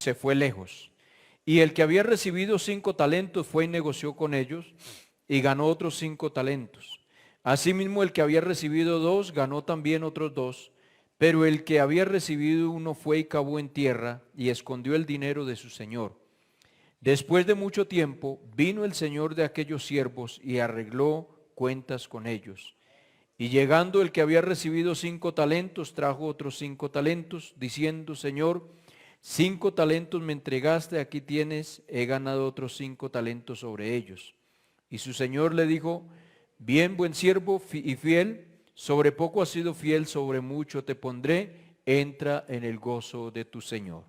se fue lejos. Y el que había recibido 5 talentos fue y negoció con ellos y ganó otros 5 talentos. Asimismo, el que había recibido 2 ganó también otros 2. Pero el que había recibido 1 fue y cavó en tierra y escondió el dinero de su señor. Después de mucho tiempo vino el señor de aquellos siervos y arregló cuentas con ellos. Y llegando el que había recibido 5 talentos, trajo otros 5 talentos, diciendo: Señor, 5 talentos me entregaste, aquí tienes, he ganado otros 5 talentos sobre ellos. Y su señor le dijo: bien, buen siervo y fiel, sobre poco has sido fiel, sobre mucho te pondré, entra en el gozo de tu señor.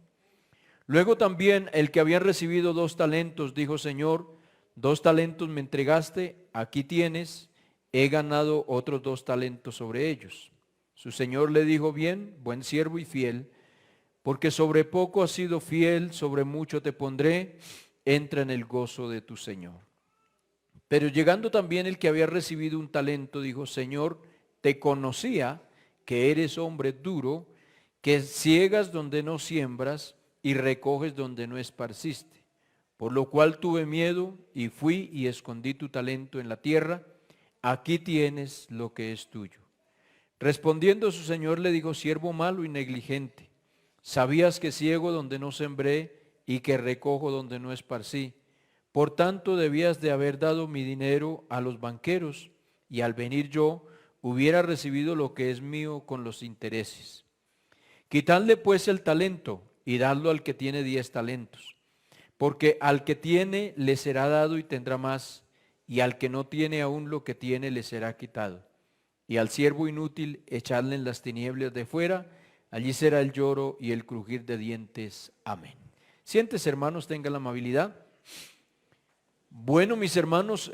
Luego también el que había recibido 2 talentos dijo: Señor, 2 talentos me entregaste, aquí tienes, he ganado otros 2 talentos sobre ellos. Su señor le dijo: bien, buen siervo y fiel, porque sobre poco has sido fiel, sobre mucho te pondré, entra en el gozo de tu señor. Pero llegando también el que había recibido 1 talento, dijo: Señor, te conocía que eres hombre duro, que ciegas donde no siembras y recoges donde no esparciste. Por lo cual tuve miedo y fui y escondí tu talento en la tierra. Aquí tienes lo que es tuyo. Respondiendo su señor le dijo: siervo malo y negligente, sabías que ciego donde no sembré y que recojo donde no esparcí. Por tanto debías de haber dado mi dinero a los banqueros, y al venir yo hubiera recibido lo que es mío con los intereses. Quitadle pues el talento y dadlo al que tiene 10 talentos. Porque al que tiene le será dado y tendrá más, y al que no tiene aún lo que tiene le será quitado. Y al siervo inútil echadle en las tinieblas de fuera, allí será el lloro y el crujir de dientes. Amén. Siéntese, hermanos, tengan la amabilidad. Bueno, mis hermanos,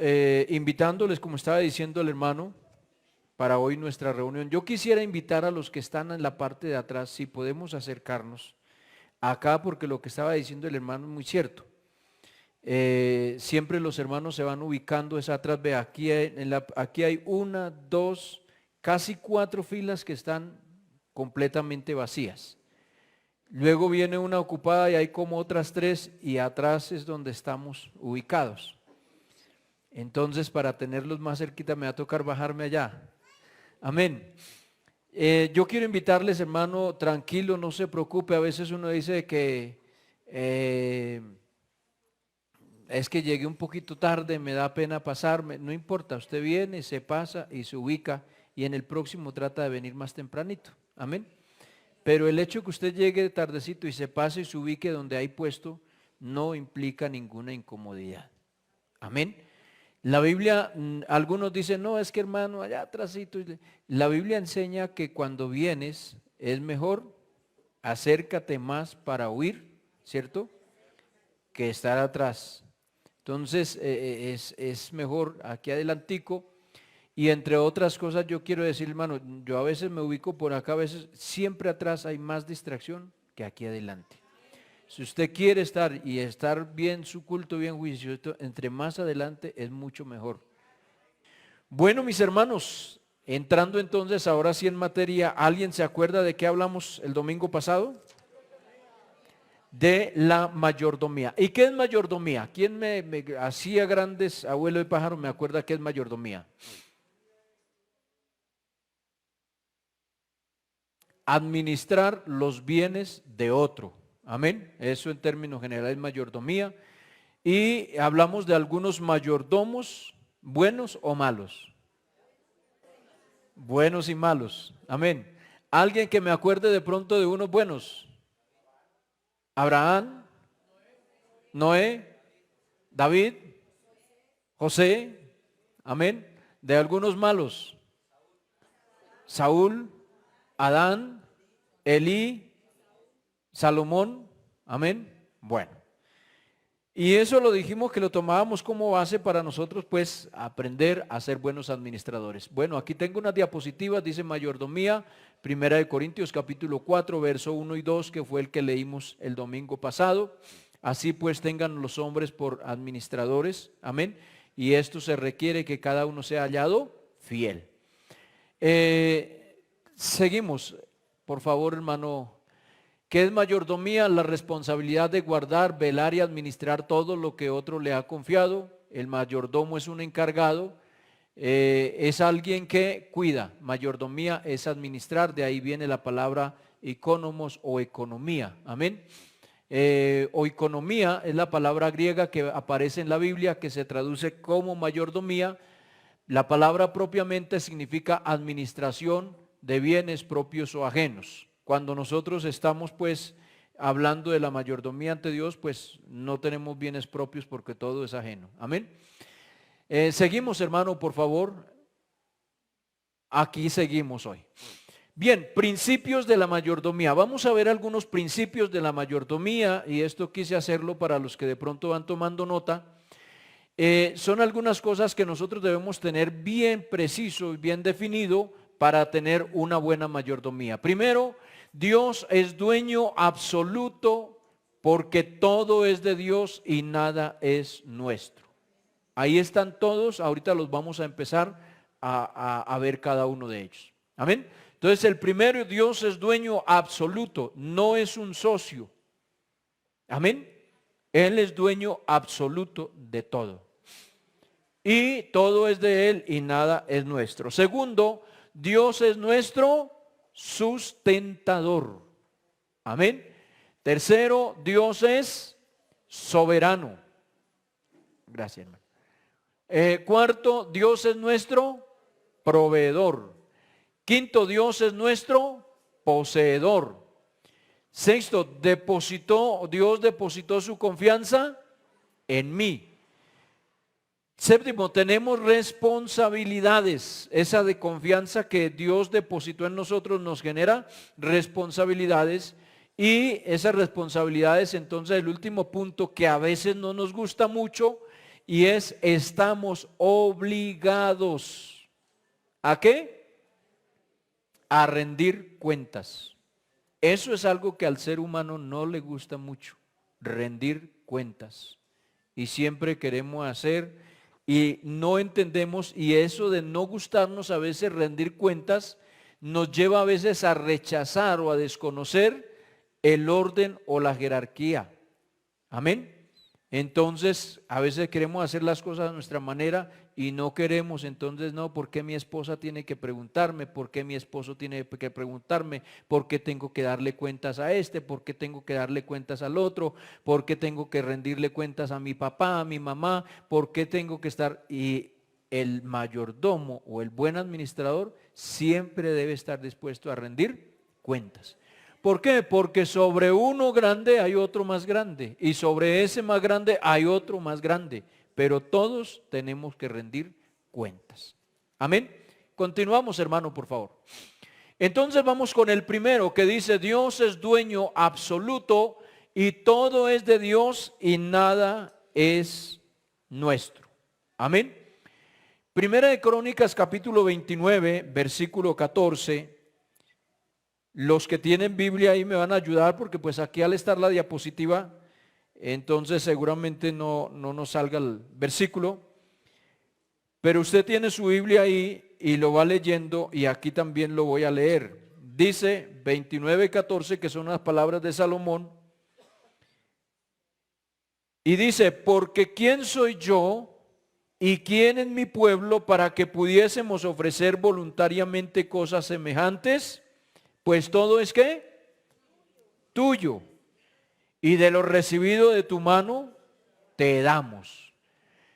invitándoles, como estaba diciendo el hermano, para hoy nuestra reunión. Yo quisiera invitar a los que están en la parte de atrás, si podemos acercarnos acá, porque lo que estaba diciendo el hermano es muy cierto. Siempre los hermanos se van ubicando es atrás. Ve, aquí hay 1, 2, casi 4 filas que están completamente vacías. Luego viene una ocupada y hay como otras 3, y atrás es donde estamos ubicados. Entonces, para tenerlos más cerquita me va a tocar bajarme allá. Amén. Yo quiero invitarles, hermano, tranquilo, no se preocupe. A veces uno dice que es que llegué un poquito tarde, me da pena pasarme. No importa, usted viene, se pasa y se ubica, y en el próximo trata de venir más tempranito. Amén. Pero el hecho que usted llegue tardecito y se pase y se ubique donde hay puesto no implica ninguna incomodidad. Amén. La Biblia, algunos dicen: no, es que hermano, allá atrásito. La Biblia enseña que cuando vienes es mejor acércate más para oír, ¿cierto?, que estar atrás. Entonces es mejor aquí adelantico. Y entre otras cosas yo quiero decir, hermano, yo a veces me ubico por acá, a veces siempre atrás hay más distracción que aquí adelante. Si usted quiere estar y estar bien su culto, bien juicioso, entre más adelante es mucho mejor. Bueno, mis hermanos, entrando entonces ahora sí en materia, ¿alguien se acuerda de qué hablamos el domingo pasado? De la mayordomía. ¿Y qué es mayordomía? ¿Quién me hacía grandes, abuelo de pájaro, me acuerda qué es mayordomía? Administrar los bienes de otro. Amén. Eso en términos generales es mayordomía. Y hablamos de algunos mayordomos, buenos o malos. Buenos y malos. Amén. Alguien que me acuerde de pronto de unos buenos. Abraham, Noé, David, José. Amén. De algunos malos. Saúl, Adán, Elí, Salomón. Amén. Bueno. Y eso lo dijimos que lo tomábamos como base para nosotros, pues, aprender a ser buenos administradores. Bueno, aquí tengo unas diapositivas, dice mayordomía, 1 Corintios capítulo 4, verso 1 y 2, que fue el que leímos el domingo pasado. Así pues tengan los hombres por administradores, amén. Y esto se requiere que cada uno sea hallado fiel. Seguimos, por favor, hermano. ¿Qué es mayordomía? La responsabilidad de guardar, velar y administrar todo lo que otro le ha confiado. El mayordomo es un encargado, es alguien que cuida. Mayordomía es administrar, de ahí viene la palabra economos o economía. Amén. Oikonomía es la palabra griega que aparece en la Biblia, que se traduce como mayordomía. La palabra propiamente significa administración de bienes propios o ajenos. Cuando nosotros estamos pues hablando de la mayordomía ante Dios, pues no tenemos bienes propios porque todo es ajeno. Amén. Seguimos, hermano, por favor. Aquí seguimos hoy. Bien, principios de la mayordomía. Vamos a ver algunos principios de la mayordomía, y esto quise hacerlo para los que de pronto van tomando nota. Son algunas cosas que nosotros debemos tener bien preciso y bien definido para tener una buena mayordomía. Primero, Dios es dueño absoluto porque todo es de Dios y nada es nuestro. Ahí están todos, ahorita los vamos a empezar a ver cada uno de ellos. Amén. Entonces el primero, Dios es dueño absoluto, no es un socio. Amén. Él es dueño absoluto de todo. Y todo es de Él y nada es nuestro. Segundo, Dios es nuestro sustentador. Amén. Tercero, Dios es soberano. Gracias, hermano. Cuarto, Dios es nuestro proveedor. Quinto, Dios es nuestro poseedor. Sexto, Dios depositó su confianza en mí. Séptimo, tenemos responsabilidades. Esa de confianza que Dios depositó en nosotros nos genera responsabilidades. Y esas responsabilidades, entonces, el último punto que a veces no nos gusta mucho, y es: estamos obligados. ¿A qué? A rendir cuentas. Eso es algo que al ser humano no le gusta mucho, rendir cuentas. Y siempre queremos hacer y no entendemos, y eso de no gustarnos a veces rendir cuentas nos lleva a veces a rechazar o a desconocer el orden o la jerarquía. Amén. Entonces a veces queremos hacer las cosas a nuestra manera y no queremos. Entonces no, ¿por qué mi esposa tiene que preguntarme? ¿Por qué mi esposo tiene que preguntarme? ¿Por qué tengo que darle cuentas a este? ¿Por qué tengo que darle cuentas al otro? ¿Por qué tengo que rendirle cuentas a mi papá, a mi mamá? ¿Por qué tengo que estar? Y el mayordomo o el buen administrador siempre debe estar dispuesto a rendir cuentas. ¿Por qué? Porque sobre uno grande hay otro más grande, y sobre ese más grande hay otro más grande, pero todos tenemos que rendir cuentas. Amén. Continuamos, hermano, por favor. Entonces vamos con el primero, que dice: Dios es dueño absoluto y todo es de Dios y nada es nuestro. Amén. Primera de Crónicas, capítulo 29, versículo 14. Los que tienen Biblia ahí me van a ayudar, porque pues aquí al estar la diapositiva, entonces seguramente no nos salga el versículo. Pero usted tiene su Biblia ahí y lo va leyendo, y aquí también lo voy a leer. Dice 29:14, que son las palabras de Salomón. Y dice: porque ¿quién soy yo y quién es mi pueblo para que pudiésemos ofrecer voluntariamente cosas semejantes? Pues todo es ¿qué? Tuyo, y de lo recibido de tu mano te damos.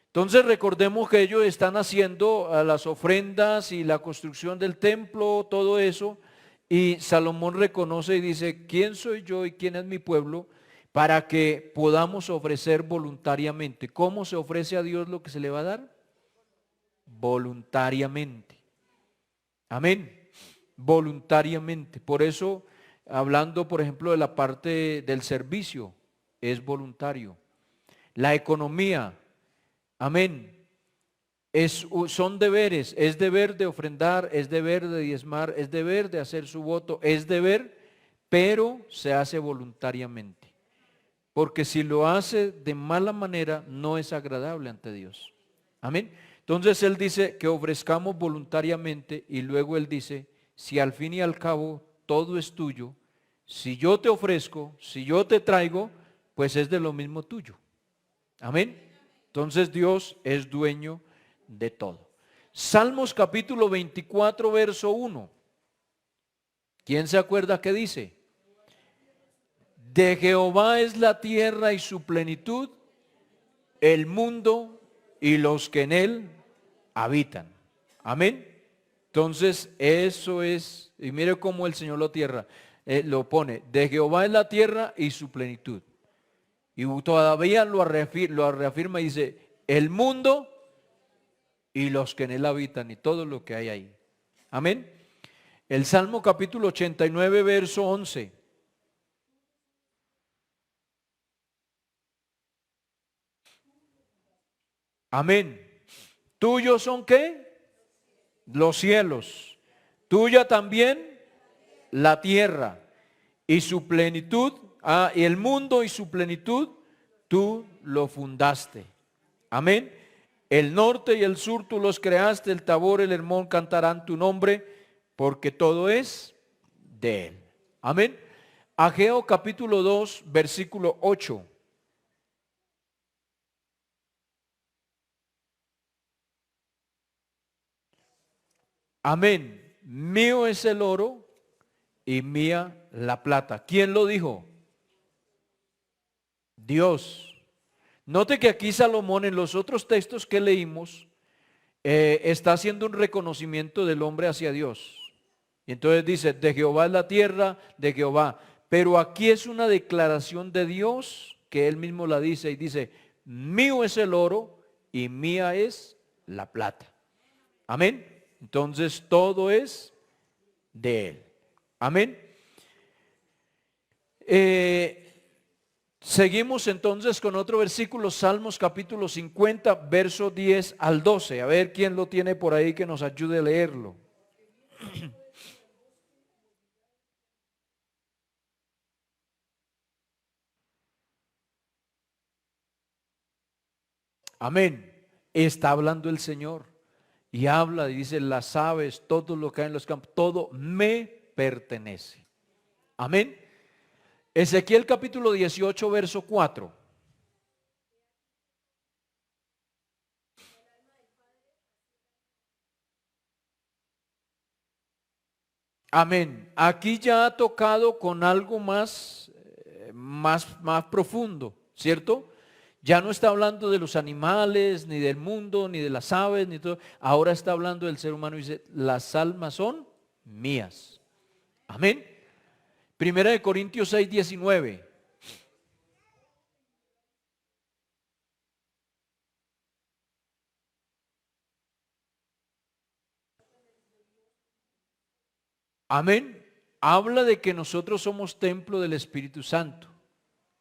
Entonces recordemos que ellos están haciendo las ofrendas y la construcción del templo, todo eso, y Salomón reconoce y dice: ¿quién soy yo y quién es mi pueblo para que podamos ofrecer voluntariamente? ¿Cómo se ofrece a Dios lo que se le va a dar? Voluntariamente. Amén. Voluntariamente. Por eso, hablando por ejemplo de la parte del servicio, es voluntario. La economía, amén, son deberes. Es deber de ofrendar, es deber de diezmar, es deber de hacer su voto, es deber, pero se hace voluntariamente. Porque si lo hace de mala manera, no es agradable ante Dios. Amén. Entonces él dice que ofrezcamos voluntariamente, y luego él dice: si al fin y al cabo todo es tuyo, Si yo te ofrezco, si yo te traigo, pues es de lo mismo tuyo. Amén. Entonces Dios es dueño de todo. Salmos capítulo 24, verso 1. ¿Quién se acuerda qué dice? De Jehová es la tierra y su plenitud, el mundo y los que en él habitan. Amén. Entonces eso es, y mire cómo el Señor lo pone, de Jehová es la tierra y su plenitud. Y todavía lo reafirma y dice, el mundo y los que en él habitan y todo lo que hay ahí. Amén. El Salmo capítulo 89, verso 11. Amén. ¿Tuyos son qué? Los cielos. Tuya también la tierra y su plenitud, y el mundo y su plenitud, tú lo fundaste. Amén. El norte y el sur tú los creaste, el Tabor y el Hermón cantarán tu nombre, porque todo es de él. Amén. Ageo capítulo 2, versículo 8. Amén. Mío es el oro y mía la plata. ¿Quién lo dijo? Dios. Note que aquí Salomón en los otros textos que leímos está haciendo un reconocimiento del hombre hacia Dios. Y entonces dice, de Jehová es la tierra, de Jehová. Pero aquí es una declaración de Dios que él mismo la dice y dice, mío es el oro y mía es la plata. Amén. Entonces todo es de él. Amén. Seguimos entonces con otro versículo, Salmos capítulo 50, verso 10 al 12. A ver quién lo tiene por ahí que nos ayude a leerlo. Amén. Está hablando el Señor y habla y dice, las aves, todo lo que hay en los campos, todo me pertenece. Amén. Ezequiel capítulo 18, verso 4. Amén. Aquí ya ha tocado con algo más profundo, ¿cierto? Ya no está hablando de los animales, ni del mundo, ni de las aves, ni todo. Ahora está hablando del ser humano y dice, las almas son mías. Amén. Primera de Corintios 6, 19. Amén. Habla de que nosotros somos templo del Espíritu Santo.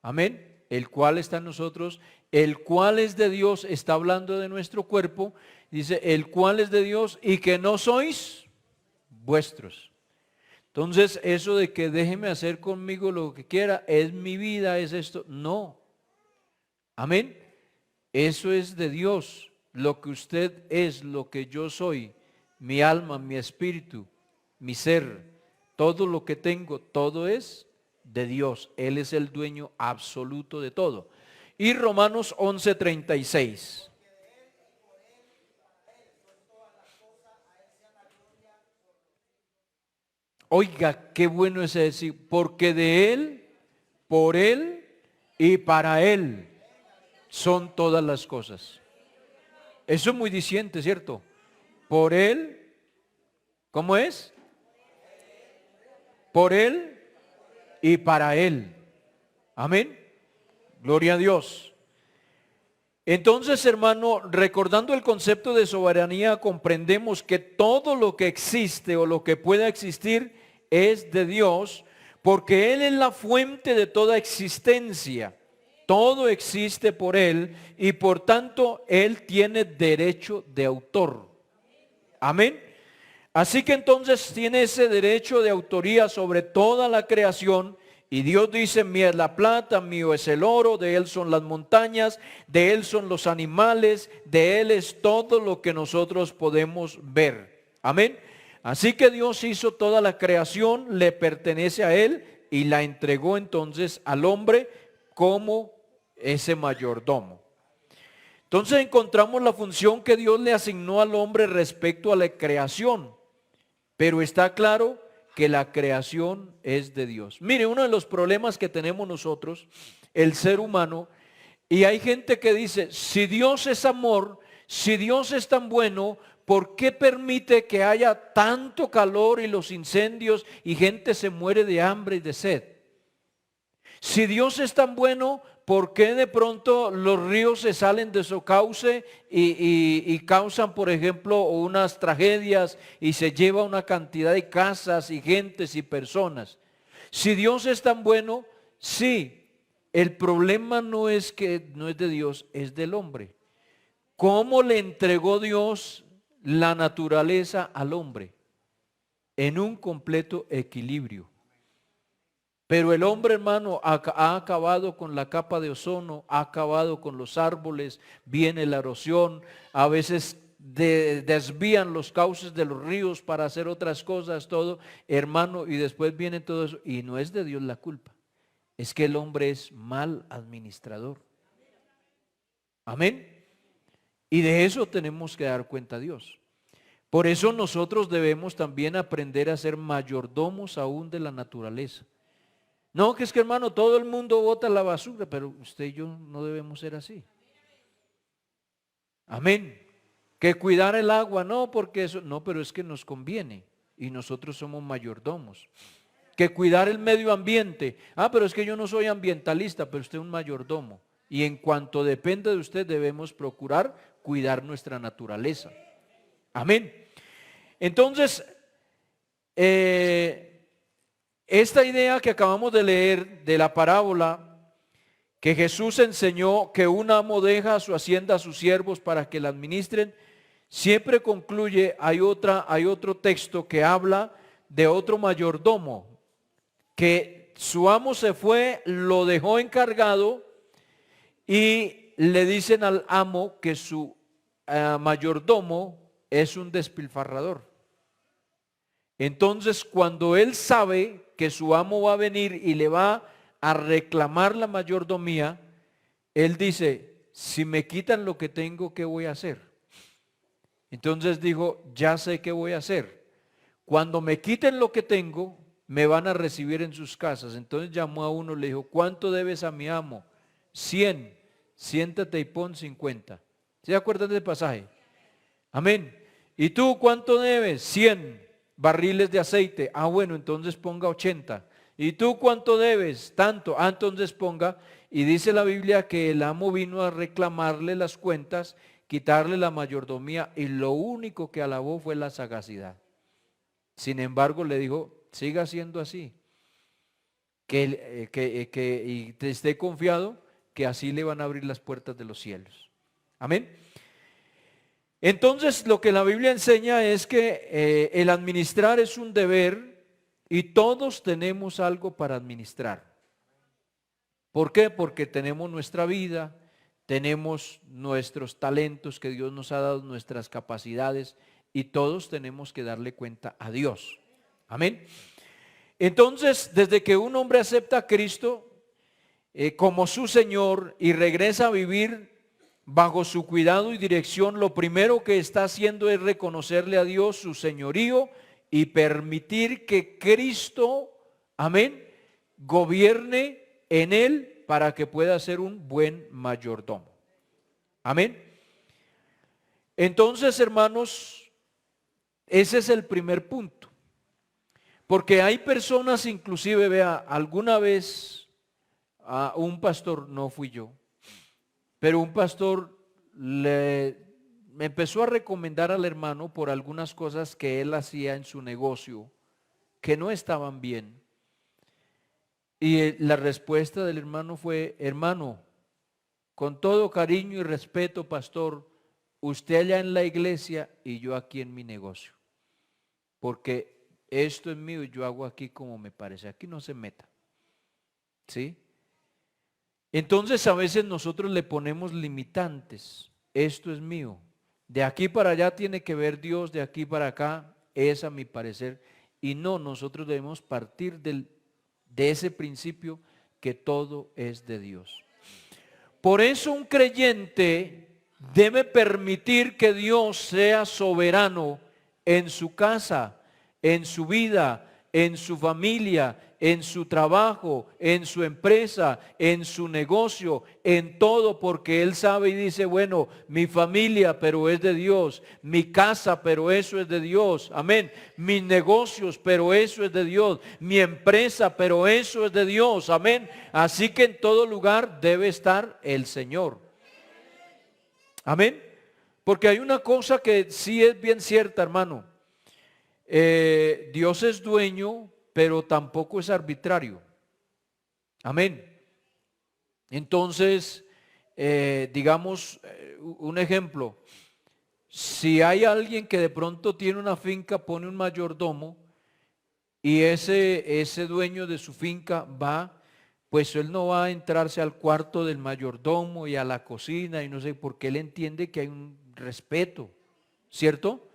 Amén. El cual está en nosotros, el cual es de Dios, está hablando de nuestro cuerpo. Dice, el cual es de Dios y que no sois vuestros. Entonces, eso de que déjeme hacer conmigo lo que quiera, es mi vida, es esto. No. Amén. Eso es de Dios. Lo que usted es, lo que yo soy, mi alma, mi espíritu, mi ser, todo lo que tengo, todo es de Dios. Él es el dueño absoluto de todo. Y Romanos 11:36. Oiga, qué bueno es decir, porque de Él, por Él y para Él son todas las cosas. Eso es muy diciente, ¿cierto? Por Él, ¿cómo es? Por Él y para Él. Amén. Gloria a Dios. Entonces, hermano, recordando el concepto de soberanía, comprendemos que todo lo que existe o lo que pueda existir es de Dios, porque Él es la fuente de toda existencia. Todo existe por Él y por tanto Él tiene derecho de autor. Amén. Así que entonces tiene ese derecho de autoría sobre toda la creación. Y Dios dice, mía es la plata, mío es el oro, de Él son las montañas, de Él son los animales, de Él es todo lo que nosotros podemos ver. Amén. Así que Dios hizo toda la creación, le pertenece a Él y la entregó entonces al hombre como ese mayordomo. Entonces encontramos la función que Dios le asignó al hombre respecto a la creación, pero está claro que la creación es de Dios. Mire, uno de los problemas que tenemos nosotros, el ser humano, y hay gente que dice, si Dios es amor, si Dios es tan bueno, ¿por qué permite que haya tanto calor y los incendios y gente se muere de hambre y de sed? Si Dios es tan bueno, ¿por qué de pronto los ríos se salen de su cauce y causan, por ejemplo, unas tragedias y se lleva una cantidad de casas y gentes y personas? Si Dios es tan bueno, sí, el problema no es de Dios, es del hombre. ¿Cómo le entregó Dios la naturaleza al hombre? En un completo equilibrio. Pero el hombre, hermano, ha acabado con la capa de ozono, ha acabado con los árboles, viene la erosión, a veces desvían los cauces de los ríos para hacer otras cosas, todo, hermano, y después viene todo eso. Y no es de Dios la culpa, es que el hombre es mal administrador. Amén. Y de eso tenemos que dar cuenta a Dios. Por eso nosotros debemos también aprender a ser mayordomos aún de la naturaleza. No, que es que hermano, todo el mundo bota la basura, pero usted y yo no debemos ser así. Amén. Que cuidar el agua, no, porque eso, no, pero es que nos conviene y nosotros somos mayordomos. Que cuidar el medio ambiente, pero es que yo no soy ambientalista, pero usted es un mayordomo. Y en cuanto depende de usted, debemos procurar cuidar nuestra naturaleza. Amén. Entonces, esta idea que acabamos de leer de la parábola que Jesús enseñó que un amo deja su hacienda a sus siervos para que la administren, siempre concluye, hay otro texto que habla de otro mayordomo, que su amo se fue, lo dejó encargado y le dicen al amo que su mayordomo es un despilfarrador. Entonces, cuando él sabe que su amo va a venir y le va a reclamar la mayordomía, él dice, si me quitan lo que tengo, ¿qué voy a hacer? Entonces dijo, ya sé qué voy a hacer. Cuando me quiten lo que tengo, me van a recibir en sus casas. Entonces llamó a uno, le dijo, ¿cuánto debes a mi amo? 100, siéntate y pon 50. ¿Se acuerdan del pasaje? Amén. ¿Y tú cuánto debes? 100 barriles de aceite. Bueno, entonces ponga 80. ¿Y tú cuánto debes? Tanto. Entonces ponga. Y dice la Biblia que el amo vino a reclamarle las cuentas, quitarle la mayordomía, y lo único que alabó fue la sagacidad. Sin embargo, le dijo, siga siendo así. Y te esté confiado que así le van a abrir las puertas de los cielos. Amén. Entonces lo que la Biblia enseña es que el administrar es un deber y todos tenemos algo para administrar. ¿Por qué? Porque tenemos nuestra vida, tenemos nuestros talentos que Dios nos ha dado, nuestras capacidades, y todos tenemos que darle cuenta a Dios. Amén. Entonces, desde que un hombre acepta a Cristo como su Señor y regresa a vivir bajo su cuidado y dirección, lo primero que está haciendo es reconocerle a Dios su señorío y permitir que Cristo, amén, gobierne en él para que pueda ser un buen mayordomo. Amén. Entonces, hermanos, ese es el primer punto. Porque hay personas, inclusive, vea, alguna vez a un pastor, no fui yo, pero un pastor me empezó a recomendar al hermano por algunas cosas que él hacía en su negocio que no estaban bien. Y la respuesta del hermano fue, hermano, con todo cariño y respeto, pastor, usted allá en la iglesia y yo aquí en mi negocio. Porque esto es mío y yo hago aquí como me parece. Aquí no se meta. ¿Sí? Entonces a veces nosotros le ponemos limitantes. Esto es mío. De aquí para allá tiene que ver Dios, de aquí para acá es a mi parecer. Y no, nosotros debemos partir de ese principio que todo es de Dios. Por eso un creyente debe permitir que Dios sea soberano en su casa, en su vida, en su familia, en su trabajo, en su empresa, en su negocio, en todo, porque Él sabe y dice, bueno, mi familia, pero es de Dios, mi casa, pero eso es de Dios, amén, mis negocios, pero eso es de Dios, mi empresa, pero eso es de Dios, amén. Así que en todo lugar debe estar el Señor, amén. Porque hay una cosa que sí es bien cierta, hermano. Dios es dueño, pero tampoco es arbitrario. Amén. Entonces, digamos, un ejemplo. Si hay alguien que de pronto tiene una finca, pone un mayordomo y ese dueño de su finca va, pues él no va a entrarse al cuarto del mayordomo y a la cocina y no sé, porque él entiende que hay un respeto, ¿cierto?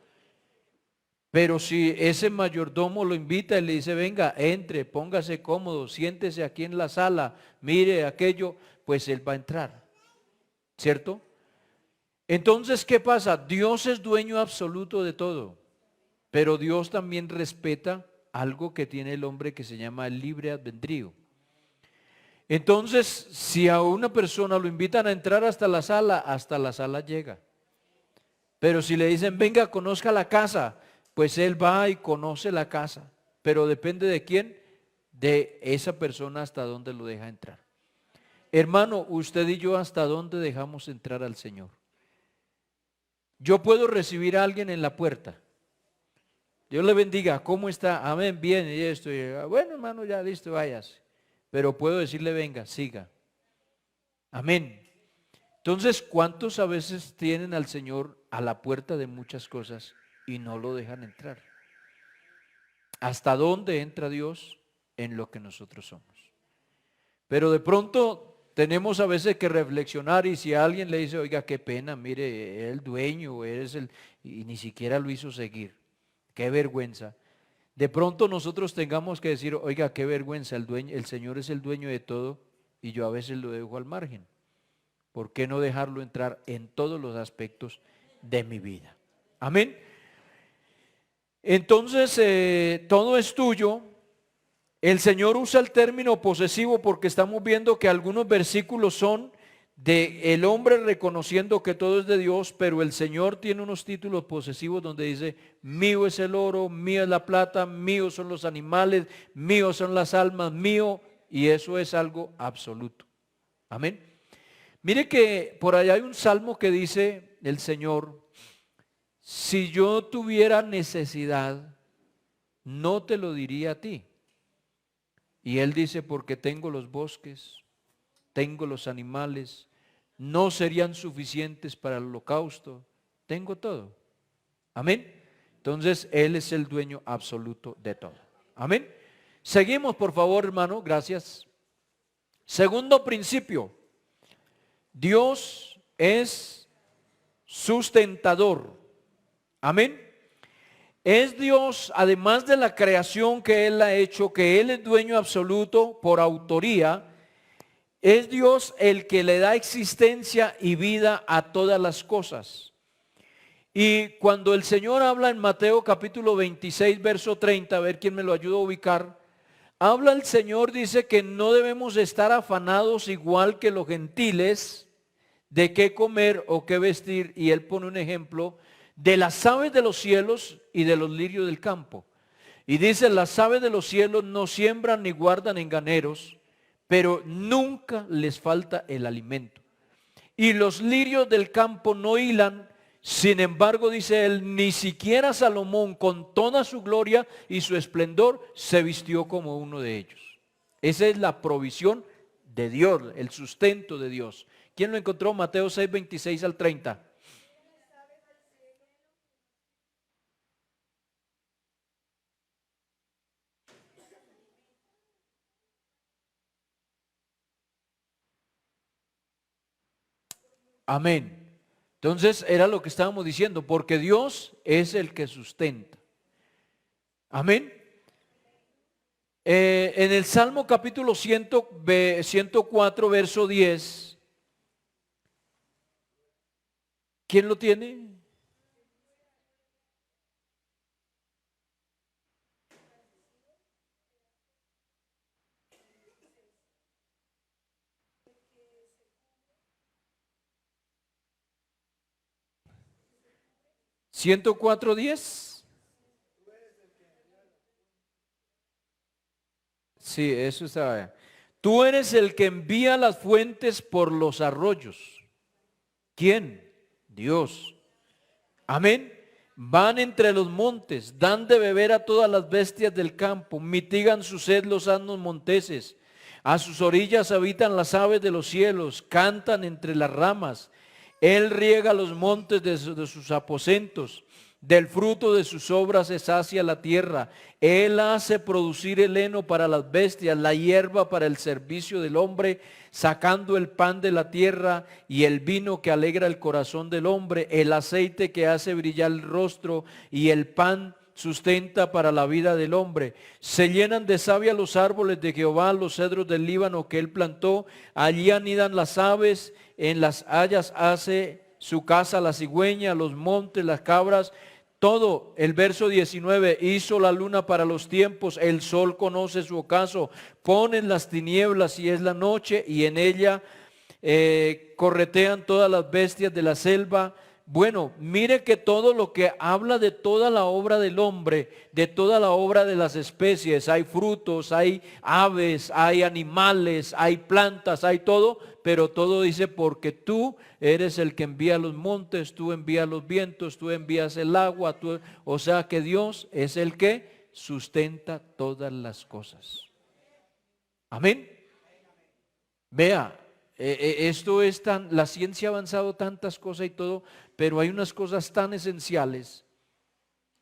Pero si ese mayordomo lo invita y le dice, venga, entre, póngase cómodo, siéntese aquí en la sala, mire aquello, pues él va a entrar, ¿cierto? Entonces, ¿qué pasa? Dios es dueño absoluto de todo, pero Dios también respeta algo que tiene el hombre que se llama el libre albedrío. Entonces, si a una persona lo invitan a entrar hasta la sala llega. Pero si le dicen, venga, conozca la casa, pues él va y conoce la casa. Pero depende de quién, de esa persona hasta dónde lo deja entrar. Hermano, usted y yo, ¿hasta dónde dejamos entrar al Señor? Yo puedo recibir a alguien en la puerta. Dios le bendiga, ¿cómo está? Amén, bien, y esto. Bueno, hermano, ya listo, váyase. Pero puedo decirle, venga, siga. Amén. Entonces, ¿cuántos a veces tienen al Señor a la puerta de muchas cosas y no lo dejan entrar? ¿Hasta dónde entra Dios? En lo que nosotros somos. Pero de pronto tenemos a veces que reflexionar y si alguien le dice, oiga, qué pena, mire, es el dueño, eres el, y ni siquiera lo hizo seguir. Qué vergüenza. De pronto nosotros tengamos que decir, oiga, qué vergüenza, el Señor es el dueño de todo y yo a veces lo dejo al margen. ¿Por qué no dejarlo entrar en todos los aspectos de mi vida? Amén. Entonces, todo es tuyo. El Señor usa el término posesivo porque estamos viendo que algunos versículos son de el hombre reconociendo que todo es de Dios, pero el Señor tiene unos títulos posesivos donde dice, mío es el oro, mío es la plata, mío son los animales, mío son las almas, mío, y eso es algo absoluto. Amén. Mire que por allá hay un salmo que dice el Señor, si yo tuviera necesidad, no te lo diría a ti. Y Él dice, porque tengo los bosques, tengo los animales, no serían suficientes para el holocausto, tengo todo. Amén. Entonces Él es el dueño absoluto de todo. Amén. Seguimos, por favor, hermano, gracias. Segundo principio, Dios es sustentador. Amén. Es Dios, además de la creación que Él ha hecho, que Él es dueño absoluto por autoría, es Dios el que le da existencia y vida a todas las cosas. Y cuando el Señor habla en Mateo capítulo 26, verso 30, a ver quién me lo ayuda a ubicar, habla el Señor, dice que no debemos estar afanados igual que los gentiles de qué comer o qué vestir, y Él pone un ejemplo de las aves de los cielos y de los lirios del campo. Y dice, las aves de los cielos no siembran ni guardan en graneros, pero nunca les falta el alimento. Y los lirios del campo no hilan, sin embargo, dice él, ni siquiera Salomón con toda su gloria y su esplendor se vistió como uno de ellos. Esa es la provisión de Dios, el sustento de Dios. ¿Quién lo encontró? Mateo 6, 26 al 30. Amén. Entonces era lo que estábamos diciendo, porque Dios es el que sustenta. Amén. En el Salmo capítulo 104, verso 10, ¿quién lo tiene? ¿104:10? Sí, eso está. Tú eres el que envía las fuentes por los arroyos. ¿Quién? Dios. Amén. Van entre los montes, dan de beber a todas las bestias del campo, mitigan su sed los asnos monteses. A sus orillas habitan las aves de los cielos, cantan entre las ramas. Él riega los montes de sus aposentos. Del fruto de sus obras se sacia la tierra. Él hace producir el heno para las bestias, la hierba para el servicio del hombre, sacando el pan de la tierra y el vino que alegra el corazón del hombre, el aceite que hace brillar el rostro y el pan sustenta para la vida del hombre. Se llenan de savia los árboles de Jehová, los cedros del Líbano que él plantó. Allí anidan las aves, en las hayas hace su casa la cigüeña, los montes, las cabras. Todo, el verso 19, hizo la luna para los tiempos, el sol conoce su ocaso, ponen las tinieblas y es la noche, y en ella corretean todas las bestias de la selva. Bueno, mire que todo lo que habla de toda la obra del hombre, de toda la obra de las especies, hay frutos, hay aves, hay animales, hay plantas, hay todo, pero todo dice porque tú eres el que envía los montes, tú envías los vientos, tú envías el agua, o sea que Dios es el que sustenta todas las cosas. Amén. Vea, esto es tan, la ciencia ha avanzado tantas cosas y todo, pero hay unas cosas tan esenciales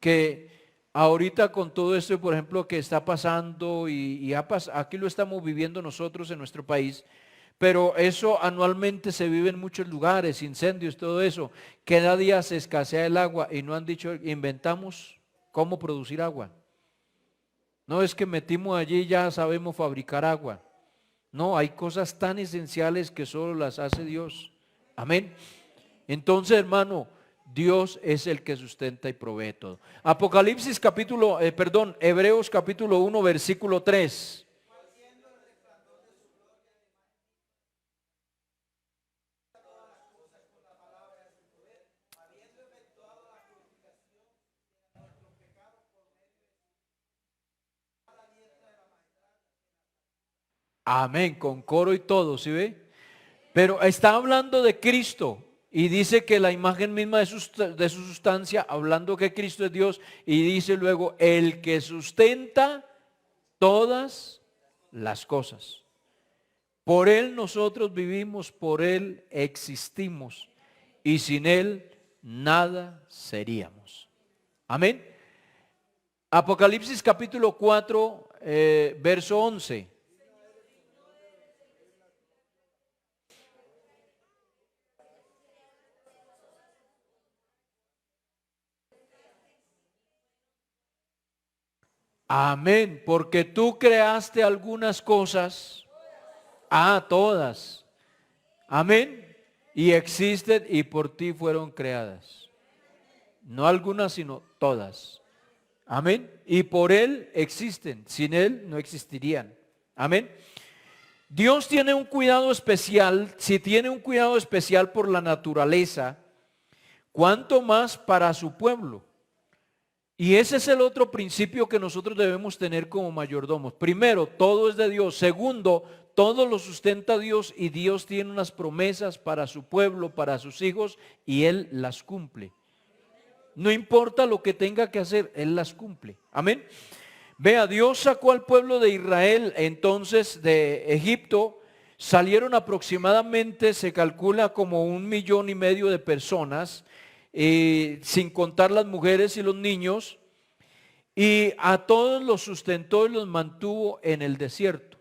que ahorita con todo esto, por ejemplo, que está pasando y aquí lo estamos viviendo nosotros en nuestro país, pero eso anualmente se vive en muchos lugares, incendios, todo eso. Cada día se escasea el agua y no han dicho, inventamos cómo producir agua. No es que metimos allí y ya sabemos fabricar agua. No, hay cosas tan esenciales que solo las hace Dios. Amén. Entonces, hermano, Dios es el que sustenta y provee todo. Hebreos capítulo 1, versículo 3. Amén, con coro y todo, ¿sí ve? Pero está hablando de Cristo y dice que la imagen misma de su sustancia, hablando que Cristo es Dios, y dice luego, el que sustenta todas las cosas. Por Él nosotros vivimos, por Él existimos, y sin Él nada seríamos. Amén. Apocalipsis capítulo 4, verso 11. Amén, porque tú creaste algunas cosas, todas, amén, y existen y por ti fueron creadas. No algunas, sino todas. Amén, y por Él existen, sin Él no existirían. Amén. Dios tiene un cuidado especial, si tiene un cuidado especial por la naturaleza, ¿cuánto más para su pueblo? Y ese es el otro principio que nosotros debemos tener como mayordomos. Primero, todo es de Dios. Segundo, todo lo sustenta Dios y Dios tiene unas promesas para su pueblo, para sus hijos y Él las cumple. No importa lo que tenga que hacer, Él las cumple. Amén. Vea, Dios sacó al pueblo de Israel entonces de Egipto. Salieron aproximadamente, se calcula como 1,5 millones de personas, sin contar las mujeres y los niños, y a todos los sustentó y los mantuvo en el desierto.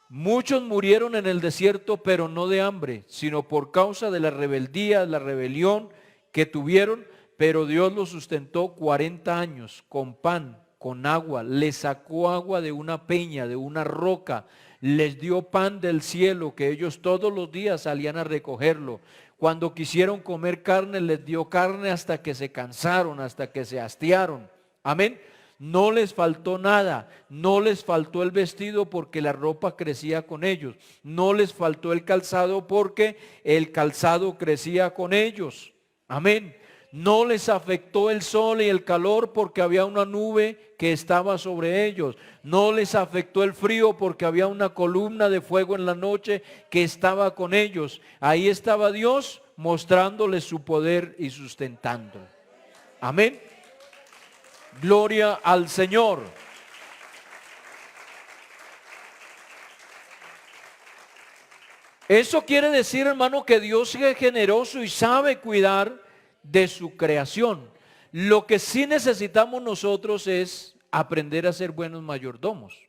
Muchos murieron en el desierto, pero no de hambre, sino por causa de la rebeldía, la rebelión que tuvieron, pero Dios los sustentó 40 años con pan, con agua, les sacó agua de una peña, de una roca, les dio pan del cielo, que ellos todos los días salían a recogerlo. Cuando quisieron comer carne, les dio carne hasta que se cansaron, hasta que se hastiaron. Amén. No les faltó nada, no les faltó el vestido porque la ropa crecía con ellos, no les faltó el calzado porque el calzado crecía con ellos. Amén. No les afectó el sol y el calor porque había una nube que estaba sobre ellos. No les afectó el frío porque había una columna de fuego en la noche que estaba con ellos. Ahí estaba Dios mostrándoles su poder y sustentando. Amén. Gloria al Señor. Eso quiere decir, hermano, que Dios es generoso y sabe cuidar de su creación. Lo que sí necesitamos nosotros es aprender a ser buenos mayordomos.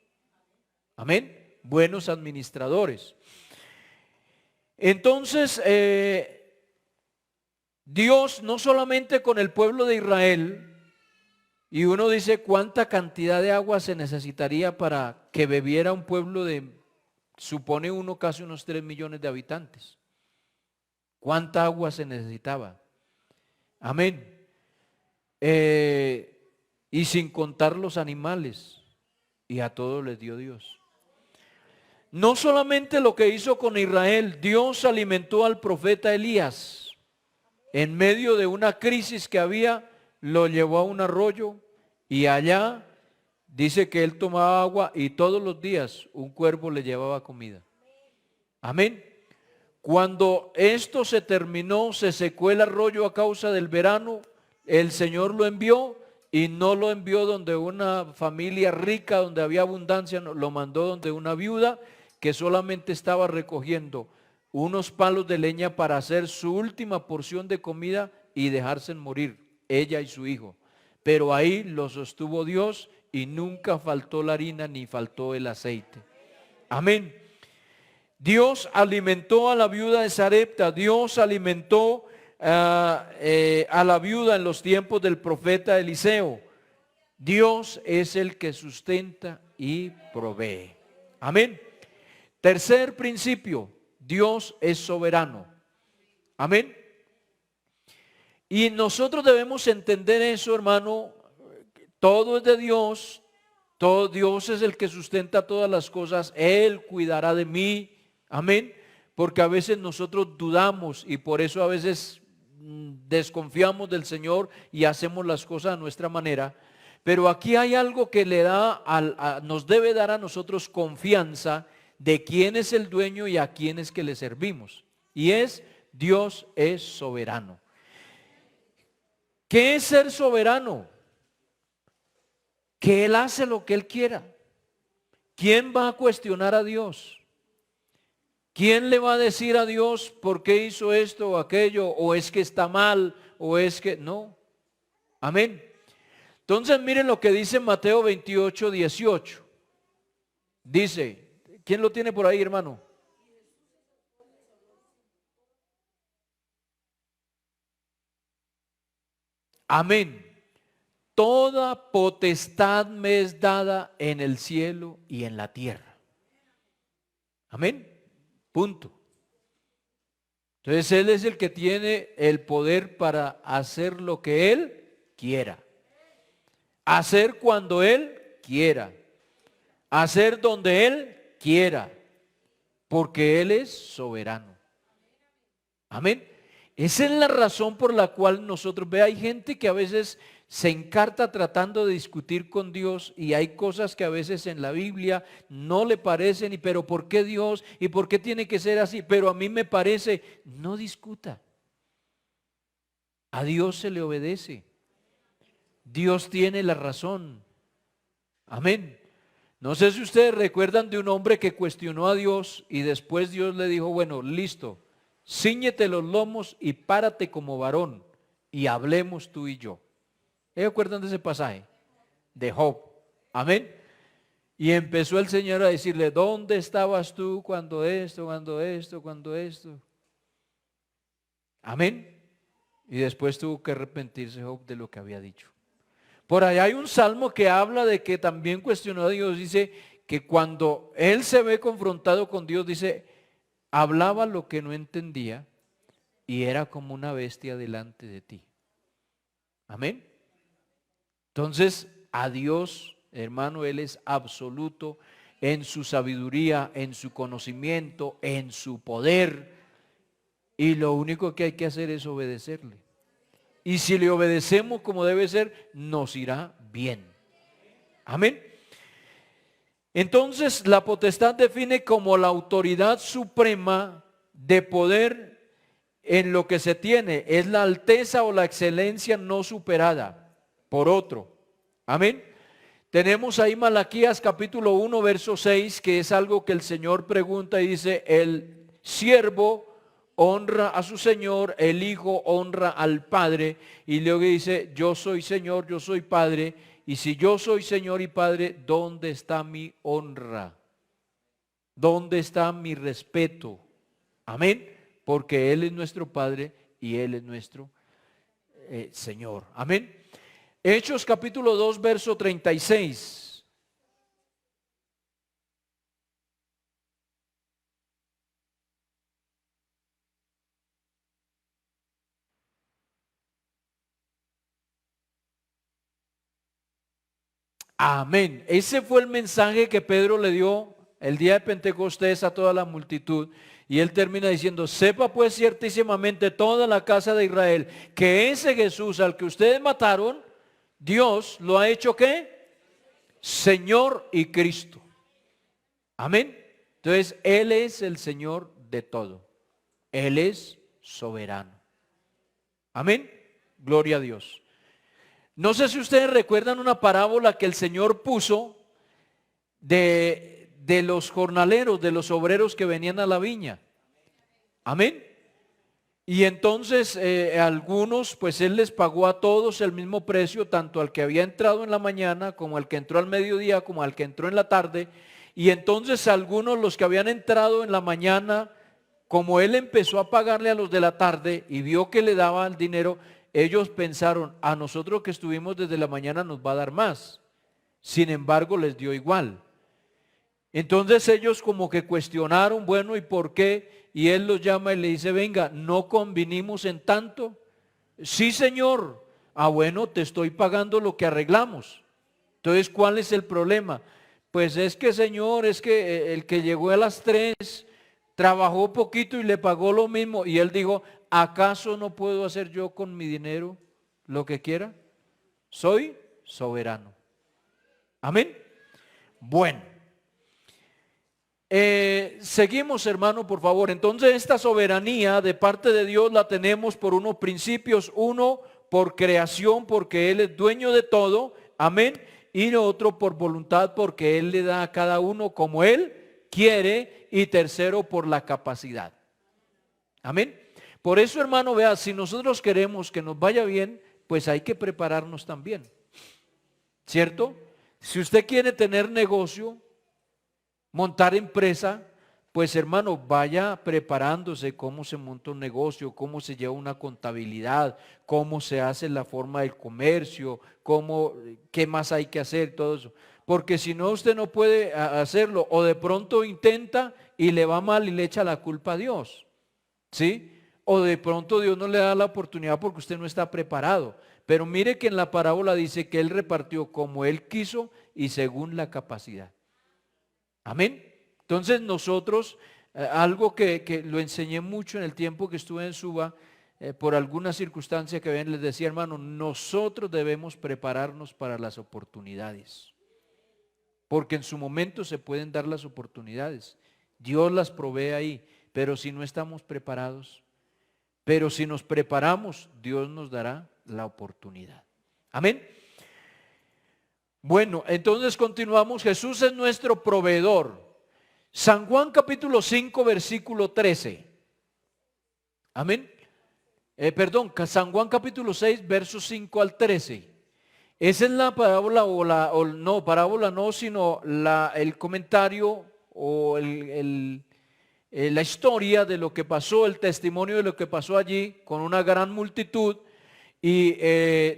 Amén. Buenos administradores. Entonces, Dios no solamente con el pueblo de Israel, y uno dice cuánta cantidad de agua se necesitaría para que bebiera un pueblo de, supone uno casi unos 3 millones de habitantes. ¿Cuánta agua se necesitaba? Amén. Y sin contar los animales, y a todos les dio Dios. No solamente lo que hizo con Israel, Dios alimentó al profeta Elías. En medio de una crisis que había, lo llevó a un arroyo y allá dice que él tomaba agua y todos los días un cuervo le llevaba comida. Amén. Cuando esto se terminó, se secó el arroyo a causa del verano, el Señor lo envió y no lo envió donde una familia rica, donde había abundancia, lo mandó donde una viuda que solamente estaba recogiendo unos palos de leña para hacer su última porción de comida y dejarse morir, ella y su hijo. Pero ahí lo sostuvo Dios y nunca faltó la harina ni faltó el aceite. Amén. Dios alimentó a la viuda de Sarepta, Dios alimentó a la viuda en los tiempos del profeta Eliseo. Dios es el que sustenta y provee. Amén. Tercer principio, Dios es soberano. Amén. Y nosotros debemos entender eso, hermano. Todo es de Dios. Todo Dios es el que sustenta todas las cosas. Él cuidará de mí. Amén. Porque a veces nosotros dudamos y por eso a veces desconfiamos del Señor y hacemos las cosas a nuestra manera. Pero aquí hay algo que le da nos debe dar a nosotros confianza de quién es el dueño y a quién es que le servimos. Y es Dios es soberano. ¿Qué es ser soberano? Que Él hace lo que Él quiera. ¿Quién va a cuestionar a Dios? ¿Quién le va a decir a Dios por qué hizo esto o aquello? ¿O es que está mal? ¿O es que no? Amén. Entonces miren lo que dice Mateo 28, 18. Dice, ¿quién lo tiene por ahí, hermano? Amén. Toda potestad me es dada en el cielo y en la tierra. Amén. Punto. Entonces Él es el que tiene el poder para hacer lo que Él quiera. Hacer cuando Él quiera. Hacer donde Él quiera. Porque Él es soberano. Amén. Esa es la razón por la cual nosotros, hay gente que a veces se encarta tratando de discutir con Dios y hay cosas que a veces en la Biblia no le parecen, pero ¿por qué Dios? ¿Y por qué tiene que ser así? Pero a mí me parece, no discuta. A Dios se le obedece. Dios tiene la razón. Amén. No sé si ustedes recuerdan de un hombre que cuestionó a Dios y después Dios le dijo, bueno, listo, cíñete los lomos y párate como varón y hablemos tú y yo. ¿Se acuerdan de ese pasaje? De Job. Amén. Y empezó el Señor a decirle, ¿dónde estabas tú cuando esto, cuando esto, cuando esto? Amén. Y después tuvo que arrepentirse Job de lo que había dicho. Por allá hay un salmo que habla de que también cuestionó a Dios. Dice que cuando él se ve confrontado con Dios, dice, hablaba lo que no entendía y era como una bestia delante de ti. Amén. Entonces, a Dios, hermano, Él es absoluto en su sabiduría, en su conocimiento, en su poder. Y lo único que hay que hacer es obedecerle. Y si le obedecemos como debe ser, nos irá bien. Amén. Entonces, la potestad define como la autoridad suprema de poder en lo que se tiene. Es la alteza o la excelencia no superada por otro. Amén. Tenemos ahí Malaquías capítulo 1 verso 6, que es algo que el Señor pregunta y dice, el siervo honra a su Señor, el Hijo honra al Padre, y luego dice, yo soy Señor, yo soy Padre, y si yo soy Señor y Padre, ¿dónde está mi honra? ¿Dónde está mi respeto? Amén, porque Él es nuestro Padre y Él es nuestro Señor. Amén. Hechos capítulo 2 verso 36. Amén. Ese fue el mensaje que Pedro le dio el día de Pentecostés a toda la multitud. Y él termina diciendo, sepa pues ciertísimamente toda la casa de Israel que ese Jesús al que ustedes mataron, Dios lo ha hecho ¿qué? Señor y Cristo. Amén. Entonces, Él es el Señor de todo. Él es soberano. Amén. Gloria a Dios. No sé si ustedes recuerdan una parábola que el Señor puso de los jornaleros, de los obreros que venían a la viña. Amén. Y entonces algunos, pues Él les pagó a todos el mismo precio, tanto al que había entrado en la mañana, como al que entró al mediodía, como al que entró en la tarde. Y entonces algunos, los que habían entrado en la mañana, como Él empezó a pagarle a los de la tarde y vio que le daban dinero, ellos pensaron, a nosotros que estuvimos desde la mañana nos va a dar más. Sin embargo, les dio igual. Entonces ellos como que cuestionaron, bueno, ¿y por qué? Y Él los llama y le dice, venga, ¿no convinimos en tanto? Sí, Señor. Ah, bueno, te estoy pagando lo que arreglamos. Entonces, ¿cuál es el problema? Pues es que, Señor, es que el que llegó a las 3 trabajó poquito y le pagó lo mismo. Y Él dijo, ¿acaso no puedo hacer yo con mi dinero lo que quiera? Soy soberano. Amén. Bueno. Seguimos, hermano, por favor. Entonces esta soberanía de parte de Dios la tenemos por unos principios. Uno, por creación, porque Él es dueño de todo. Amén. Y lo otro, por voluntad, porque Él le da a cada uno como Él quiere. Y tercero, por la capacidad. Amén. Por eso, hermano, vea, si nosotros queremos que nos vaya bien, pues hay que prepararnos también. ¿Cierto? Si usted quiere tener negocio, montar empresa, pues hermano, vaya preparándose cómo se monta un negocio, cómo se lleva una contabilidad, cómo se hace la forma del comercio, qué más hay que hacer, todo eso. Porque si no, usted no puede hacerlo, o de pronto intenta y le va mal y le echa la culpa a Dios, ¿sí? O de pronto Dios no le da la oportunidad porque usted no está preparado. Pero mire que en la parábola dice que Él repartió como Él quiso y según la capacidad. Amén. Entonces nosotros, algo que lo enseñé mucho en el tiempo que estuve en Suba, por alguna circunstancia que ven, les decía, hermano, nosotros debemos prepararnos para las oportunidades. Porque en su momento se pueden dar las oportunidades. Dios las provee ahí, pero si no estamos preparados, pero si nos preparamos, Dios nos dará la oportunidad. Amén. Bueno, entonces continuamos. Jesús es nuestro proveedor. San Juan capítulo 5 versículo 13. Amén. San Juan capítulo 6 versos 5 al 13. Esa es la parábola sino el comentario o la historia de lo que pasó, el testimonio de lo que pasó allí con una gran multitud. y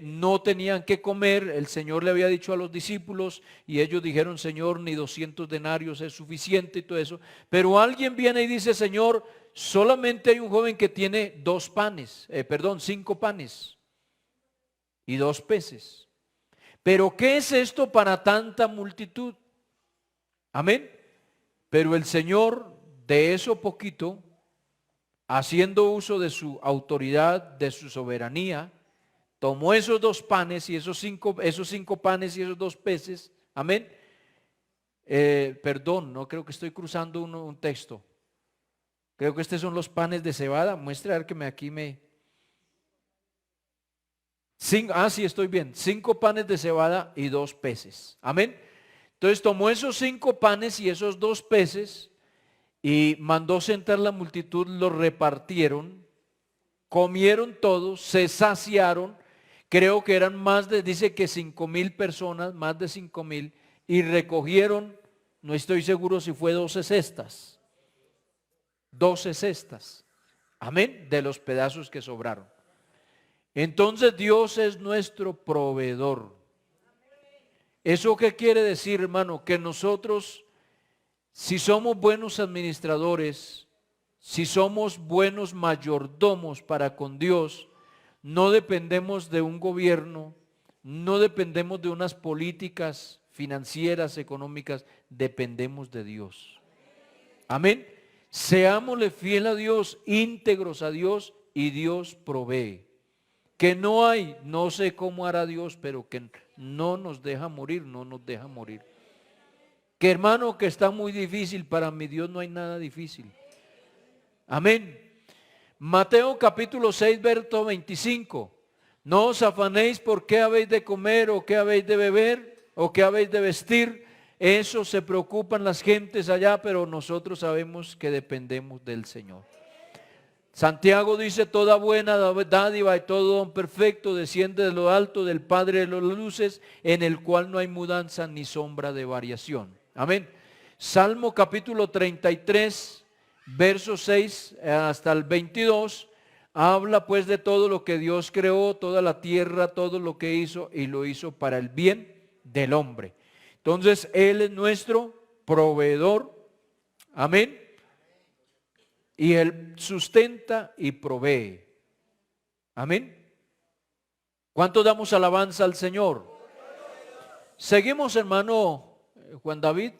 no tenían que comer. El Señor le había dicho a los discípulos y ellos dijeron, Señor, ni 200 denarios es suficiente y todo eso. Pero alguien viene y dice, Señor, solamente hay un joven que tiene 5 panes y 2 peces. Pero ¿qué es esto para tanta multitud? Amén. Pero el Señor, de eso poquito, haciendo uso de su autoridad, de su soberanía, tomó esos 2 panes y esos cinco panes y esos 2 peces. Amén. Perdón, no creo que estoy cruzando un texto. Creo que estos son los panes de cebada. Muestre a ver que sí, estoy bien. 5 panes de cebada y 2 peces. Amén. Entonces tomó esos 5 panes y esos 2 peces y mandó sentar la multitud, los repartieron, comieron todos, se saciaron. Creo que eran dice que 5,000 personas, más de 5,000, y recogieron, no estoy seguro si fue 12 cestas. 12 cestas. Amén, de los pedazos que sobraron. Entonces Dios es nuestro proveedor. ¿Eso qué quiere decir, hermano? Que nosotros, si somos buenos administradores, si somos buenos mayordomos para con Dios, no dependemos de un gobierno, no dependemos de unas políticas financieras, económicas, dependemos de Dios. Amén. Seámosle fiel a Dios, íntegros a Dios, y Dios provee. Que no hay, no sé cómo hará Dios, pero que no nos deja morir, no nos deja morir. Que hermano, que está muy difícil, para mi Dios no hay nada difícil. Amén. Mateo capítulo 6, verso 25. No os afanéis por qué habéis de comer, o qué habéis de beber, o qué habéis de vestir. Eso se preocupan las gentes allá, pero nosotros sabemos que dependemos del Señor. Santiago dice, toda buena dádiva y todo don perfecto desciende de lo alto del Padre de las luces, en el cual no hay mudanza ni sombra de variación. Amén. Salmo capítulo 33, versos 6 hasta el 22, habla pues de todo lo que Dios creó, toda la tierra, todo lo que hizo, y lo hizo para el bien del hombre. Entonces Él es nuestro proveedor. Amén. Y Él sustenta y provee. Amén. ¿Cuánto damos alabanza al Señor? Seguimos, hermano Juan David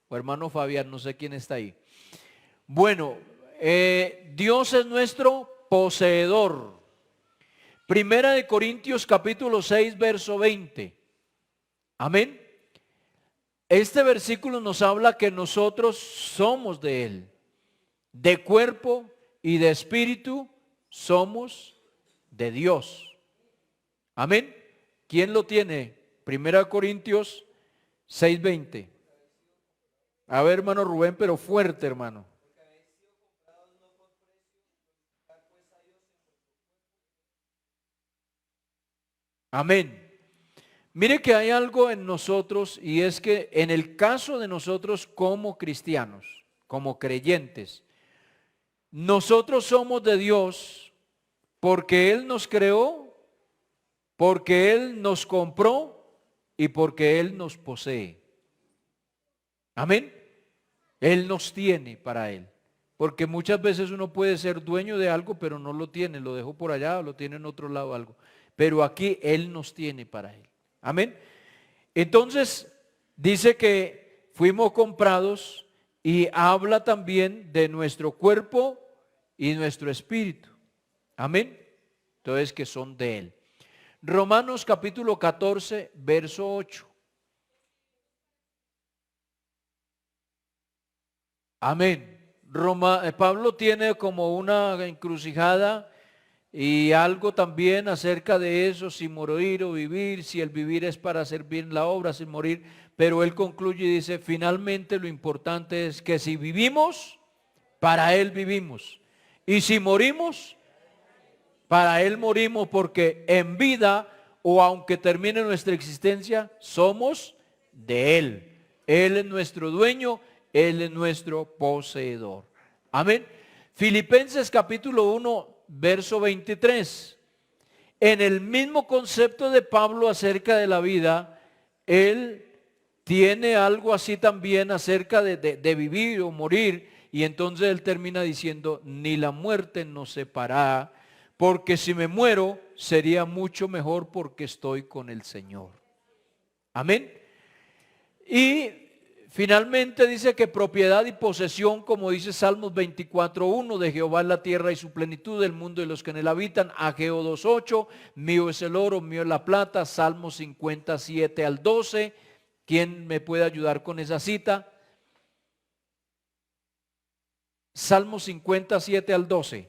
o hermano Fabián, no sé quién está ahí. Bueno, Dios es nuestro poseedor. Primera de Corintios capítulo 6, verso 20. Amén. Este versículo nos habla que nosotros somos de Él. De cuerpo y de espíritu somos de Dios. Amén. ¿Quién lo tiene? Primera Corintios 6:20. A ver, hermano Rubén, pero fuerte, hermano. Amén. Mire que hay algo en nosotros, y es que en el caso de nosotros como cristianos, como creyentes, nosotros somos de Dios porque Él nos creó, porque Él nos compró y porque Él nos posee. Amén. Él nos tiene para Él. Porque muchas veces uno puede ser dueño de algo, pero no lo tiene, lo dejó por allá o lo tiene en otro lado algo. Pero aquí Él nos tiene para Él. Amén. Entonces dice que fuimos comprados, y habla también de nuestro cuerpo y nuestro espíritu. Amén. Entonces que son de Él. Romanos capítulo 14, verso 8. Amén. Pablo tiene como una encrucijada y algo también acerca de eso, si morir o vivir, si el vivir es para hacer bien la obra, sin morir. Pero él concluye y dice, finalmente lo importante es que si vivimos, para Él vivimos. Y si morimos, para Él morimos, porque en vida o aunque termine nuestra existencia, somos de Él. Él es nuestro dueño, Él es nuestro poseedor. Amén. Filipenses capítulo 1, verso 23. En el mismo concepto de Pablo acerca de la vida, él tiene algo así también acerca de vivir o morir, y entonces él termina diciendo, ni la muerte nos separará, porque si me muero sería mucho mejor porque estoy con el Señor. Amén. Y finalmente dice que propiedad y posesión, como dice Salmos 24:1, de Jehová es la tierra y su plenitud, el mundo y los que en él habitan. Ageo 2:8, mío es el oro, mío es la plata. Salmos 57:12. ¿Quién me puede ayudar con esa cita? Salmos 57:12.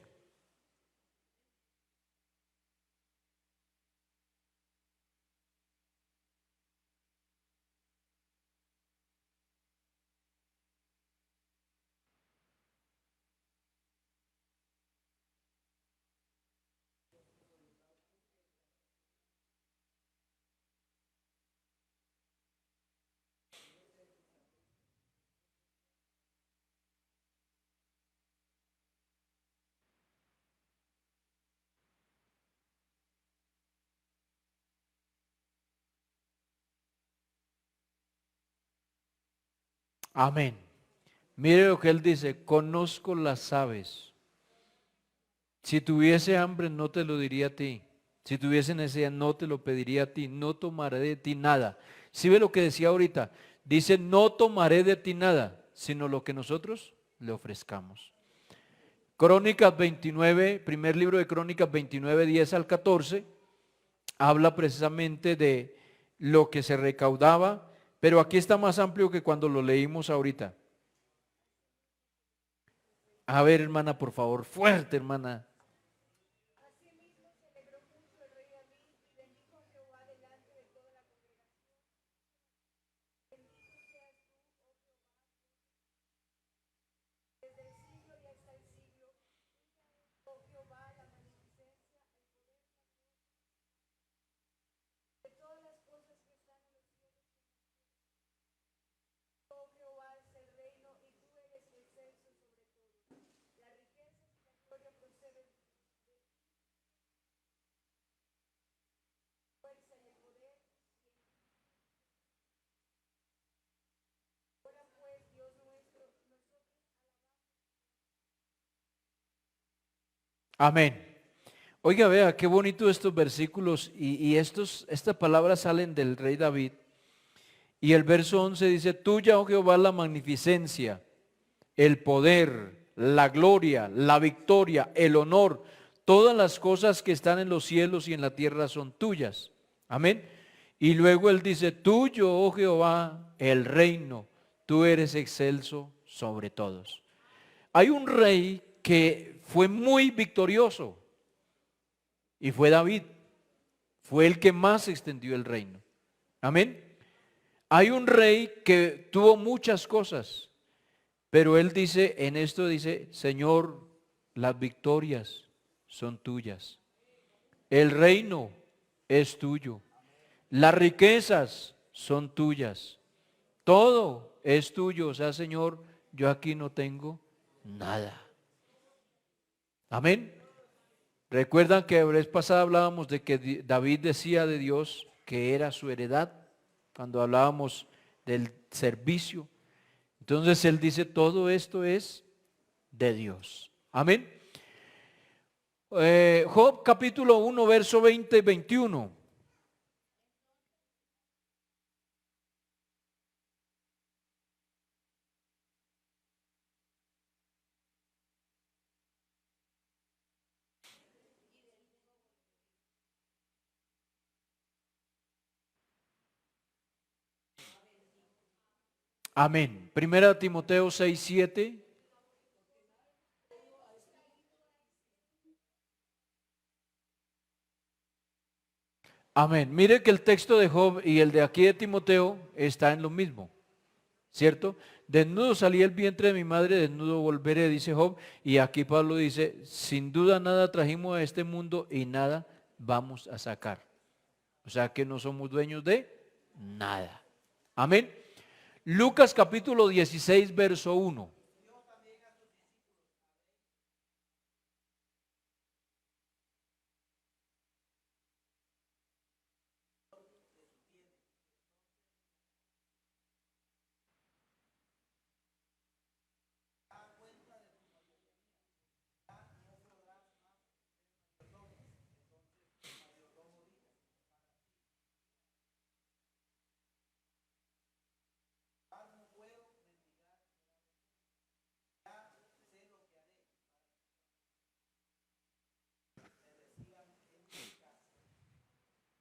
Amén. Mire lo que él dice, conozco las aves. Si tuviese hambre no te lo diría a ti. Si tuviese necesidad no te lo pediría a ti. No tomaré de ti nada. ¿Sí ve lo que decía ahorita? Dice, no tomaré de ti nada, sino lo que nosotros le ofrezcamos. Crónicas 29, primer libro de Crónicas 29, 10 al 14, habla precisamente de lo que se recaudaba, pero aquí está más amplio que cuando lo leímos ahorita. A ver, hermana, por favor, fuerte, hermana. Amén. Oiga, vea, qué bonito estos versículos y estas palabras salen del rey David. Y el verso 11 dice, tuya, oh Jehová, la magnificencia, el poder, la gloria, la victoria, el honor, todas las cosas que están en los cielos y en la tierra son tuyas. Amén. Y luego él dice, tuyo, oh Jehová, el reino, tú eres excelso sobre todos. Hay un rey que fue muy victorioso y fue David. Fue el que más extendió el reino. Amén. Hay un rey que tuvo muchas cosas, pero él dice, en esto dice, Señor, las victorias son tuyas. El reino es tuyo. Las riquezas son tuyas. Todo es tuyo. O sea, Señor, yo aquí no tengo nada. Amén. Recuerdan que la vez pasada hablábamos de que David decía de Dios que era su heredad, cuando hablábamos del servicio. Entonces él dice, todo esto es de Dios. Amén. Job capítulo 1, verso 20 y 21. Amén. Primera Timoteo 6, 7. Amén. Mire que el texto de Job y el de aquí de Timoteo está en lo mismo, ¿cierto? Desnudo salí el vientre de mi madre, desnudo volveré, dice Job. Y aquí Pablo dice, sin duda nada trajimos a este mundo y nada vamos a sacar. O sea que no somos dueños de nada. Amén. Lucas capítulo 16, verso 1.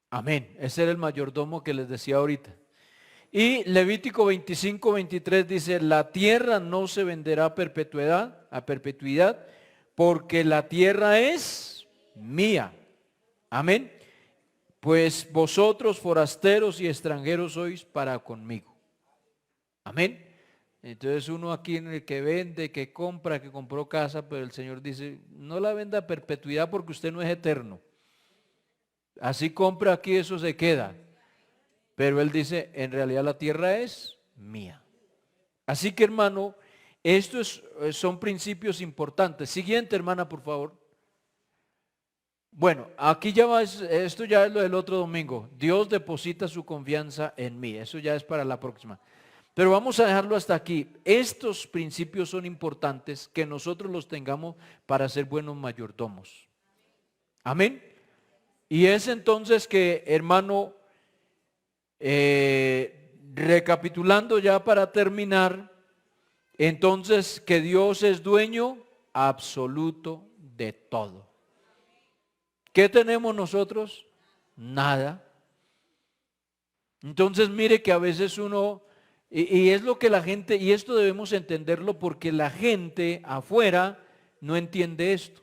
Amén. Ese era el mayordomo que les decía ahorita. Y Levítico 25:23 dice, la tierra no se venderá a perpetuidad, porque la tierra es mía. Amén. Pues vosotros forasteros y extranjeros sois para conmigo. Amén. Entonces uno aquí en el que vende, que compra, que compró casa, pero el Señor dice, no la venda a perpetuidad porque usted no es eterno. Así compra aquí, eso se queda. Pero Él dice, en realidad la tierra es mía. Así que hermano, estos son principios importantes. Siguiente hermana, por favor. Bueno, aquí ya va, esto ya es lo del otro domingo. Dios deposita su confianza en mí. Eso ya es para la próxima. Pero vamos a dejarlo hasta aquí. Estos principios son importantes que nosotros los tengamos para ser buenos mayordomos. Amén. Y es entonces que, hermano, recapitulando ya para terminar, entonces que Dios es dueño absoluto de todo. ¿Qué tenemos nosotros? Nada. Entonces mire que a veces uno, y es lo que la gente, y esto debemos entenderlo porque la gente afuera no entiende esto.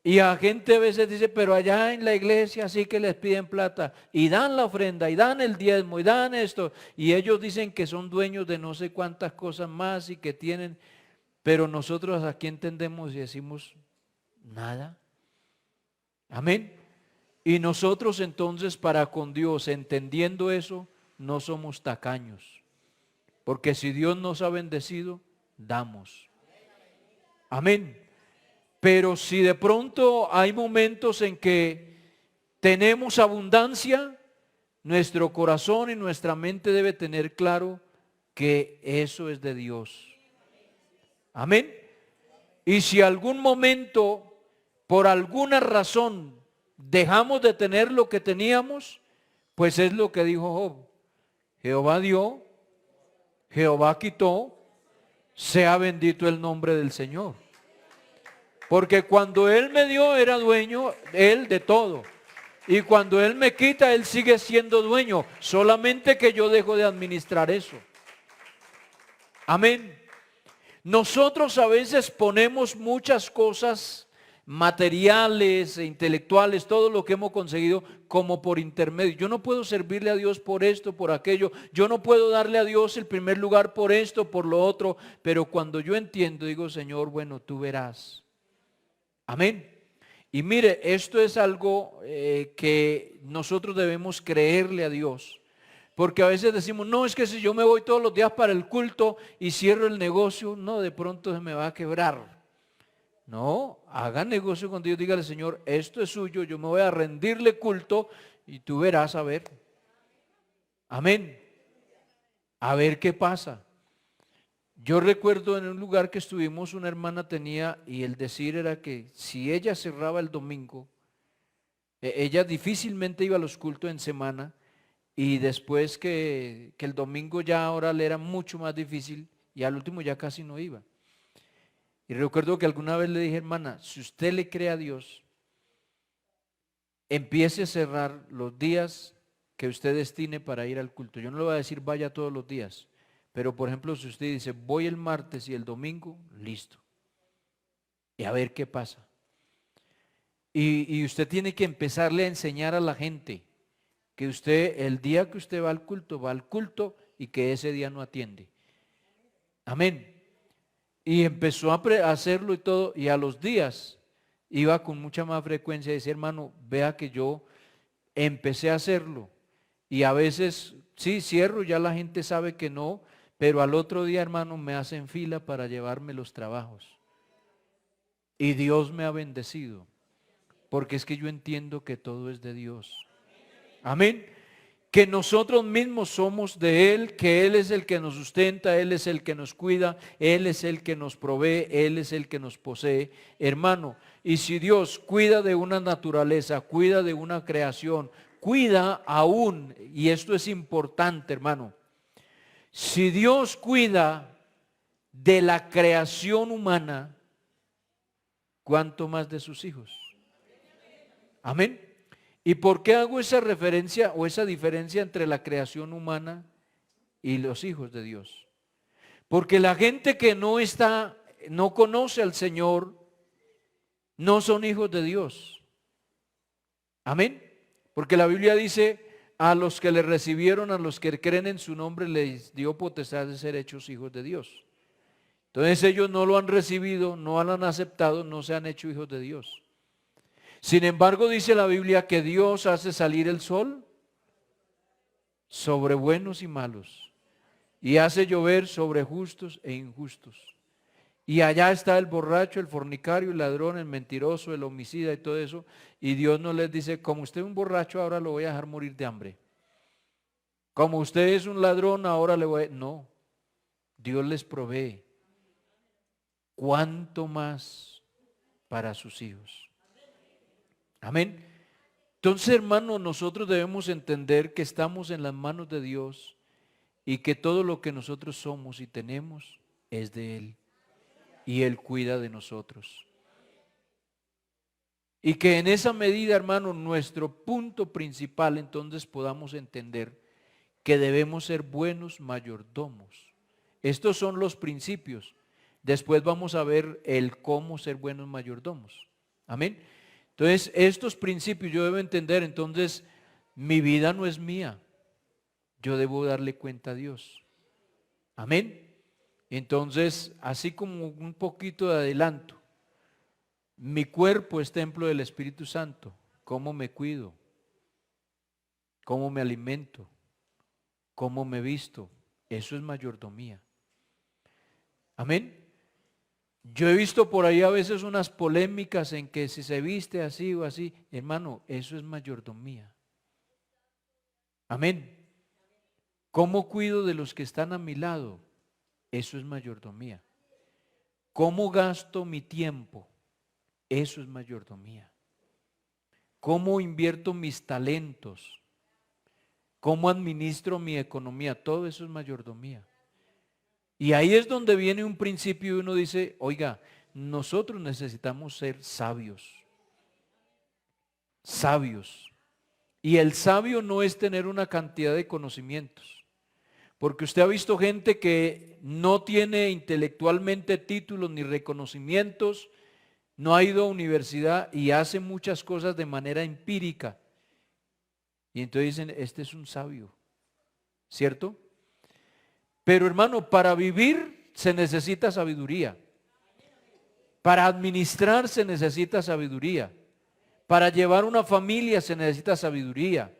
Y a gente a veces dice, pero allá en la iglesia sí que les piden plata y dan la ofrenda y dan el diezmo y dan esto. Y ellos dicen que son dueños de no sé cuántas cosas más y que tienen, pero nosotros aquí entendemos y decimos nada. Amén. Y nosotros entonces para con Dios, entendiendo eso, no somos tacaños. Porque si Dios nos ha bendecido, damos. Amén. Pero si de pronto hay momentos en que tenemos abundancia, nuestro corazón y nuestra mente debe tener claro que eso es de Dios. Amén. Y si algún momento, por alguna razón, dejamos de tener lo que teníamos, pues es lo que dijo Job. Jehová dio, Jehová quitó, sea bendito el nombre del Señor. Porque cuando Él me dio era dueño Él de todo. Y cuando Él me quita, Él sigue siendo dueño. Solamente que yo dejo de administrar eso. Amén. Nosotros a veces ponemos muchas cosas materiales e intelectuales, todo lo que hemos conseguido como por intermedio. Yo no puedo servirle a Dios por esto, por aquello. Yo no puedo darle a Dios el primer lugar por esto, por lo otro. Pero cuando yo entiendo, digo, Señor, bueno, tú verás. Amén. Y mire, esto es algo que nosotros debemos creerle a Dios. Porque a veces decimos, no, es que si yo me voy todos los días para el culto y cierro el negocio, no, de pronto se me va a quebrar. No, haga negocio con Dios, dígale, Señor, esto es suyo, yo me voy a rendirle culto y tú verás a ver. Amén. A ver qué pasa. Yo recuerdo en un lugar que estuvimos, una hermana tenía, y el decir era que si ella cerraba el domingo, ella difícilmente iba a los cultos en semana, y después que el domingo ya ahora le era mucho más difícil, y al último ya casi no iba. Y recuerdo que alguna vez le dije, hermana, si usted le cree a Dios, empiece a cerrar los días que usted destine para ir al culto. Yo no le voy a decir vaya todos los días. Pero por ejemplo, si usted dice, voy el martes y el domingo, listo. Y a ver qué pasa. Y usted tiene que empezarle a enseñar a la gente que usted, el día que usted va al culto y que ese día no atiende. Amén. Y empezó a hacerlo y todo, y a los días iba con mucha más frecuencia y decía, hermano, vea que yo empecé a hacerlo. Y a veces, sí, cierro, ya la gente sabe que no, pero al otro día, hermano, me hacen fila para llevarme los trabajos. Y Dios me ha bendecido. Porque es que yo entiendo que todo es de Dios. Amén. Que nosotros mismos somos de Él, que Él es el que nos sustenta, Él es el que nos cuida, Él es el que nos provee, Él es el que nos posee. Hermano, y si Dios cuida de una naturaleza, cuida de una creación, cuida aún, y esto es importante, hermano, si Dios cuida de la creación humana, ¿cuánto más de sus hijos? Amén. ¿Y por qué hago esa referencia o esa diferencia entre la creación humana y los hijos de Dios? Porque la gente que no conoce al Señor, no son hijos de Dios. Amén. Porque la Biblia dice, a los que le recibieron, a los que creen en su nombre, les dio potestad de ser hechos hijos de Dios. Entonces ellos no lo han recibido, no lo han aceptado, no se han hecho hijos de Dios. Sin embargo, dice la Biblia que Dios hace salir el sol sobre buenos y malos, y hace llover sobre justos e injustos. Y allá está el borracho, el fornicario, el ladrón, el mentiroso, el homicida y todo eso. Y Dios no les dice, como usted es un borracho, ahora lo voy a dejar morir de hambre. Como usted es un ladrón, ahora le voy a... No, Dios les provee. ¿Cuánto más para sus hijos? Amén. Entonces, hermano, nosotros debemos entender que estamos en las manos de Dios y que todo lo que nosotros somos y tenemos es de Él. Y Él cuida de nosotros. Y que en esa medida, hermano, nuestro punto principal entonces podamos entender que debemos ser buenos mayordomos. Estos son los principios. Después vamos a ver el cómo ser buenos mayordomos. Amén. Entonces, estos principios yo debo entender, entonces, mi vida no es mía. Yo debo darle cuenta a Dios. Amén. Entonces, así como un poquito de adelanto, mi cuerpo es templo del Espíritu Santo. ¿Cómo me cuido? ¿Cómo me alimento? ¿Cómo me visto? Eso es mayordomía. Amén. Yo he visto por ahí a veces unas polémicas en que si se viste así o así, hermano, eso es mayordomía. Amén. ¿Cómo cuido de los que están a mi lado? Eso es mayordomía. ¿Cómo gasto mi tiempo? Eso es mayordomía. ¿Cómo invierto mis talentos? ¿Cómo administro mi economía? Todo eso es mayordomía. Y ahí es donde viene un principio y uno dice, oiga, nosotros necesitamos ser sabios. Sabios. Y el sabio no es tener una cantidad de conocimientos. Porque usted ha visto gente que no tiene intelectualmente títulos ni reconocimientos, no ha ido a universidad y hace muchas cosas de manera empírica. Y entonces dicen, este es un sabio, ¿cierto? Pero hermano, para vivir se necesita sabiduría. Para administrar se necesita sabiduría. Para llevar una familia se necesita sabiduría.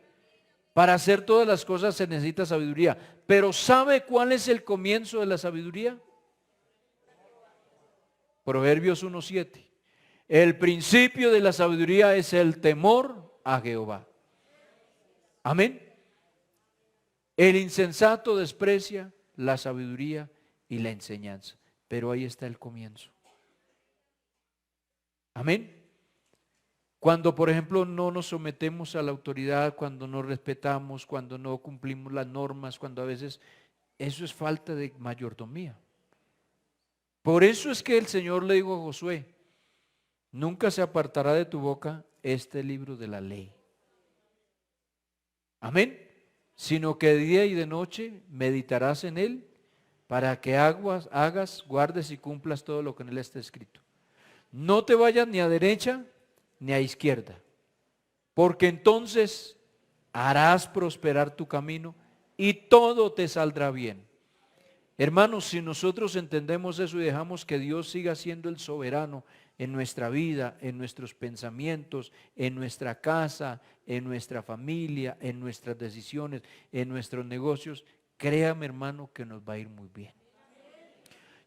Para hacer todas las cosas se necesita sabiduría. Pero ¿sabe cuál es el comienzo de la sabiduría? Proverbios 1:7. El principio de la sabiduría es el temor a Jehová. Amén. El insensato desprecia la sabiduría y la enseñanza. Pero ahí está el comienzo. Amén. Cuando, por ejemplo, no nos sometemos a la autoridad, cuando no respetamos, cuando no cumplimos las normas, cuando a veces eso es falta de mayordomía. Por eso es que el Señor le dijo a Josué, nunca se apartará de tu boca este libro de la ley. Amén. Sino que de día y de noche meditarás en él para que hagas, guardes y cumplas todo lo que en él está escrito. No te vayas ni a derecha ni a izquierda, porque entonces harás prosperar tu camino y todo te saldrá bien. Hermanos, si nosotros entendemos eso y dejamos que Dios siga siendo el soberano en nuestra vida, en nuestros pensamientos, en nuestra casa, en nuestra familia, en nuestras decisiones, en nuestros negocios, créame, hermano, que nos va a ir muy bien.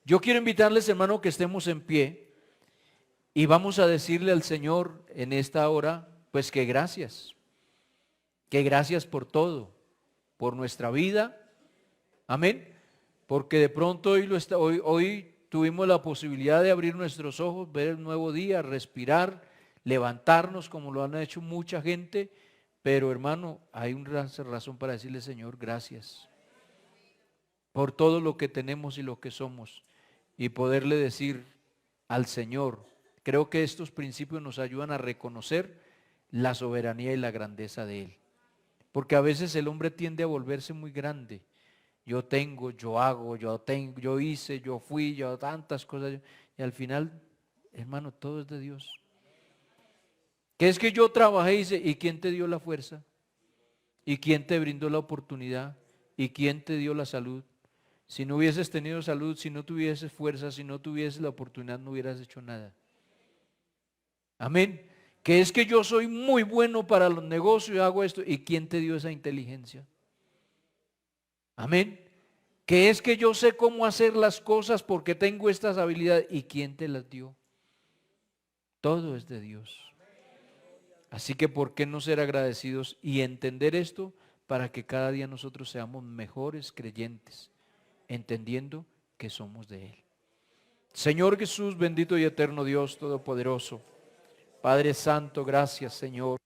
Yo quiero invitarles, hermano, que estemos en pie y vamos a decirle al Señor en esta hora, pues que gracias por todo, por nuestra vida, amén. Porque de pronto hoy tuvimos la posibilidad de abrir nuestros ojos, ver el nuevo día, respirar, levantarnos como lo han hecho mucha gente. Pero hermano, hay una razón para decirle, Señor, gracias por todo lo que tenemos y lo que somos. Y poderle decir al Señor, creo que estos principios nos ayudan a reconocer la soberanía y la grandeza de Él. Porque a veces el hombre tiende a volverse muy grande. Yo tengo, yo hago, yo tengo, yo hice, yo fui, yo tantas cosas. Y al final, hermano, todo es de Dios. ¿Qué es que yo trabajé y hice? ¿Y quién te dio la fuerza? ¿Y quién te brindó la oportunidad? ¿Y quién te dio la salud? Si no hubieses tenido salud, si no tuvieses fuerza, si no tuvieses la oportunidad, no hubieras hecho nada. Amén. Que es que yo soy muy bueno para los negocios y hago esto. ¿Y quién te dio esa inteligencia? Amén. Que es que yo sé cómo hacer las cosas porque tengo estas habilidades. ¿Y quién te las dio? Todo es de Dios. Así que ¿por qué no ser agradecidos y entender esto para que cada día nosotros seamos mejores creyentes, entendiendo que somos de Él? Señor Jesús, bendito y eterno Dios Todopoderoso, Padre Santo, gracias Señor.